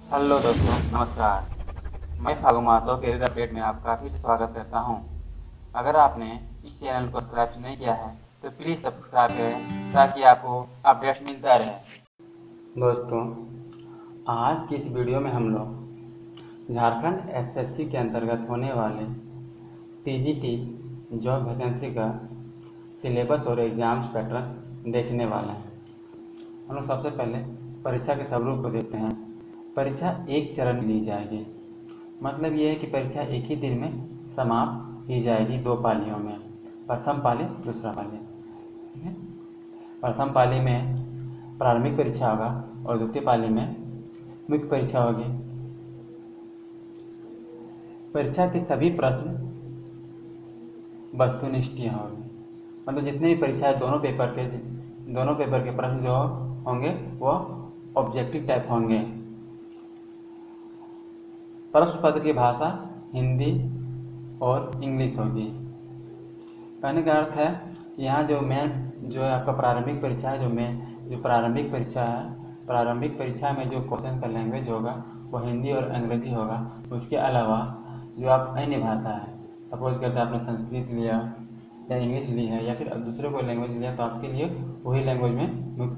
Hello दोस्तों, नमस्कार। मैं फागु महतो करियर अपडेट में आपका फिर से स्वागत करता हूं। अगर आपने इस चैनल को सब्सक्राइब नहीं किया है तो प्लीज़ सब्सक्राइब करें ताकि आपको अपडेट्स मिलता रहे। दोस्तों, आज की इस वीडियो में हम लोग झारखंड एसएससी के अंतर्गत होने वाले टीजीटी जॉब वैकेंसी का सिलेबस और एग्ज़ाम्स पैटर्न देखने वाले हैं। हम लोग सबसे पहले परीक्षा के स्वरूप को देखते हैं। परीक्षा एक चरण में ली जाएगी, मतलब ये है कि परीक्षा एक ही दिन में समाप्त की जाएगी 2 पालियों में, प्रथम पाली दूसरा पाली। ठीक है, प्रथम पाली में प्रारंभिक परीक्षा होगा और द्वितीय पाली में मुख्य परीक्षा होगी। परीक्षा के सभी प्रश्न वस्तुनिष्ठ होंगे, मतलब जितने भी परीक्षा है दोनों पेपर के प्रश्न जो होंगे वो ऑब्जेक्टिव टाइप होंगे। प्रश्न पत्र की भाषा हिंदी और इंग्लिश होगी। कहने का अर्थ है यहाँ जो है आपका प्रारंभिक परीक्षा है, जो प्रारंभिक परीक्षा है, प्रारंभिक परीक्षा में जो क्वेश्चन का लैंग्वेज होगा वो हिंदी और अंग्रेजी होगा। उसके अलावा जो आप अन्य भाषा है, सपोज करते हैं आपने संस्कृत लिया या इंग्लिश ली है या फिर दूसरे कोई लैंग्वेज लिया, तो आपके लिए वही लैंग्वेज में मुख्य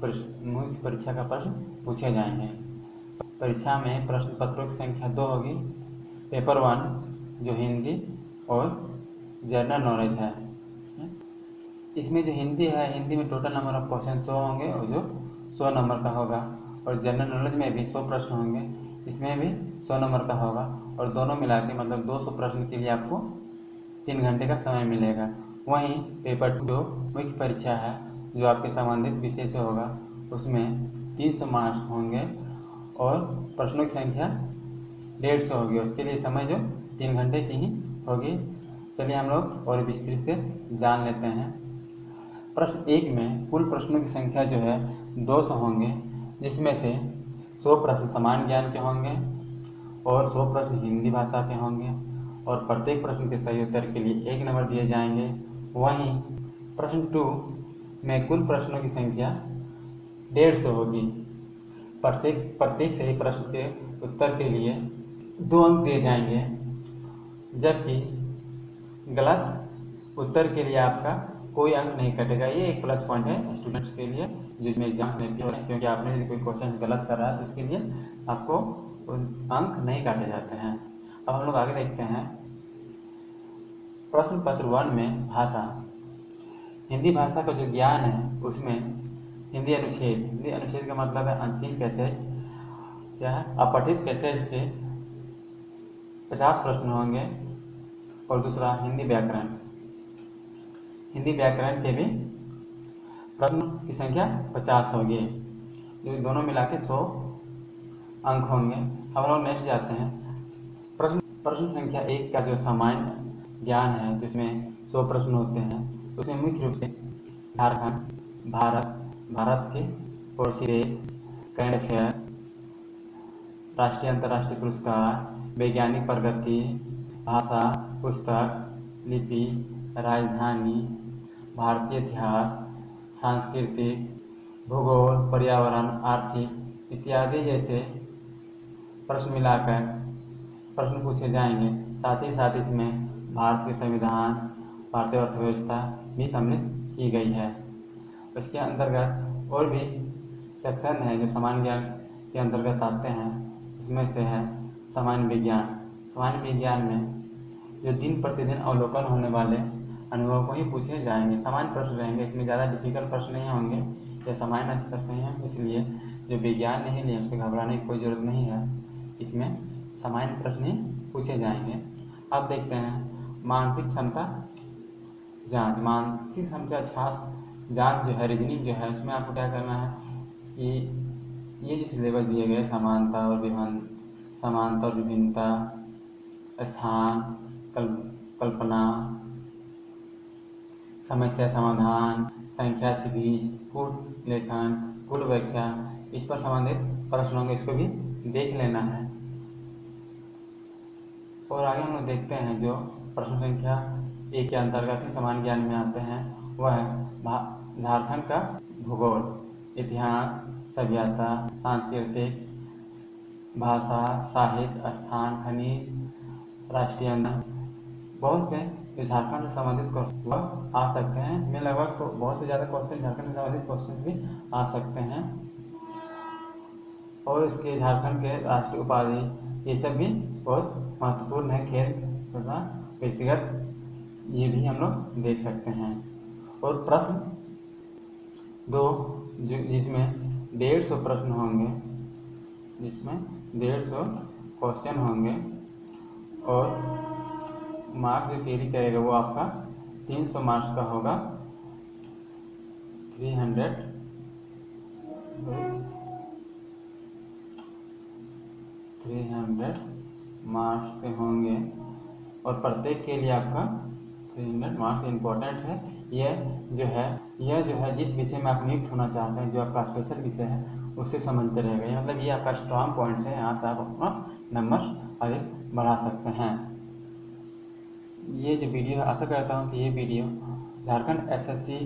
परीक्षा का प्रश्न पूछे जाएंगे। परीक्षा में प्रश्न पत्रों की संख्या 2 होगी। पेपर 1 जो हिंदी और जनरल नॉलेज है, इसमें जो हिंदी है, हिंदी में टोटल नंबर ऑफ क्वेश्चन 100 होंगे और जो 100 नंबर का होगा, और जनरल नॉलेज में भी 100 प्रश्न होंगे, इसमें भी 100 नंबर का होगा, और दोनों मिला के मतलब 200 प्रश्न के लिए आपको 3 घंटे का समय मिलेगा। वहीं पेपर 2 मुख्य परीक्षा है जो आपके संबंधित विषय से होगा, उसमें 300 मार्क्स होंगे और प्रश्नों की संख्या 150 होगी। उसके लिए समय जो 3 घंटे की ही होगी। चलिए हम लोग और विस्तृत से जान लेते हैं। प्रश्न 1 में कुल प्रश्नों की संख्या जो है 200 होंगे, जिसमें से 100 प्रश्न सामान्य ज्ञान के होंगे और 100 प्रश्न हिंदी भाषा के होंगे, और प्रत्येक प्रश्न के सही उत्तर के लिए 1 नंबर दिए जाएंगे। वहीं प्रश्न 2 में कुल प्रश्नों की संख्या 150 होगी। प्रत्येक सही प्रश्न के उत्तर के लिए 2 अंक दिए जाएंगे, जबकि गलत उत्तर के लिए आपका कोई अंक नहीं कटेगा। ये एक प्लस पॉइंट है स्टूडेंट्स के लिए जिसमें एग्जाम में भी हो रहे हैं, क्योंकि आपने यदि कोई क्वेश्चन गलत कर रहा है तो इसके लिए आपको अंक नहीं काटे जाते हैं। अब हम लोग आगे देखते हैं। प्रश्न पत्र 1 में भाषा, हिंदी भाषा का जो ज्ञान है उसमें हिंदी अनुच्छेद का मतलब है अनसीन पैसेज, क्या है, अपठित पैसेज के 50 प्रश्न होंगे, और दूसरा हिंदी व्याकरण के भी प्रश्न की संख्या 50 होगी, जो दोनों मिला के 100 अंक होंगे। अब हम लोग नेक्स्ट जाते हैं। प्रश्न संख्या 1 का जो सामान्य ज्ञान है, जिसमें 100 प्रश्न होते हैं, उसमें मुख्य रूप से झारखंड, भारत के पड़ोसी देश, करंट अफेयर, राष्ट्रीय अंतर्राष्ट्रीय पुरस्कार, वैज्ञानिक प्रगति, भाषा, पुस्तक, लिपि, राजधानी, भारतीय इतिहास, सांस्कृतिक, भूगोल, पर्यावरण, आर्थिक इत्यादि जैसे प्रश्न मिलाकर प्रश्न पूछे जाएंगे। साथ ही साथ इसमें भारत के संविधान, भारतीय अर्थव्यवस्था भी सम्मिलित की गई है। इसके अंतर्गत और भी सेक्शन है जो सामान्य ज्ञान के अंतर्गत आते हैं। उसमें से है सामान्य विज्ञान में जो दिन प्रतिदिन अवलोकन होने वाले अनुभव को ही पूछे जाएंगे। सामान्य प्रश्न रहेंगे, इसमें ज़्यादा डिफिकल्ट प्रश्न नहीं होंगे, या सामान्य स्तर से ही हैं, इसलिए जो विज्ञान नहीं लिए उसको घबराने की कोई ज़रूरत नहीं है। इसमें सामान्य प्रश्न ही पूछे जाएंगे। अब देखते हैं मानसिक क्षमता जांच जो है, रीजनिंग जो है, उसमें आपको क्या करना है कि ये जो सिलेबस दिए गए समानता और विभिन्नता, स्थान, कल्पना, समस्या समाधान, संख्या से बीज, कूट लेखन, कूट व्याख्या, इस पर संबंधित प्रश्न होंगे, इसको भी देख लेना है। और आगे हम लोग देखते हैं जो प्रश्न संख्या 1 के अंतर्गत ही सामान्य ज्ञान में आते हैं, वह है झारखंड का भूगोल, इतिहास, सभ्यता, सांस्कृतिक, भाषा, साहित्य, स्थान, खनिज, राष्ट्रीय अन्न, बहुत से जो झारखंड से संबंधित क्वेश्चन आ सकते हैं। इसमें लगभग तो बहुत से ज़्यादा क्वेश्चन झारखंड से संबंधित क्वेश्चन भी आ सकते हैं। और इसके झारखंड के राष्ट्रीय उपाधि ये सब भी बहुत महत्वपूर्ण है। खेल तथा व्यक्तिगत ये भी हम लोग देख सकते हैं। और प्रश्न दो जिसमें 150 प्रश्न होंगे, जिसमें 150 क्वेश्चन होंगे और मार्क्स जो कैरी करेगा वो आपका 300 मार्क्स का होगा। 300 मार्क्स के होंगे और प्रत्येक के लिए आपका 300 मार्क्स इम्पोर्टेंट है। यह जो है जिस विषय में आप नियुक्त होना चाहते हैं, जो आपका स्पेशल विषय है, उससे संबंधित रहेगा। ये मतलब ये आपका स्ट्रॉन्ग पॉइंट्स है, यहाँ से आप अपना नंबर आगे बढ़ा सकते हैं। ये जो वीडियो, आशा करता हूँ कि ये वीडियो झारखंड एसएससी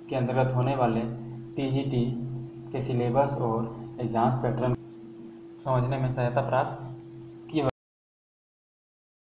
के अंतर्गत होने वाले टीजीटी के सिलेबस और एग्जाम पैटर्न समझने में सहायता प्राप्त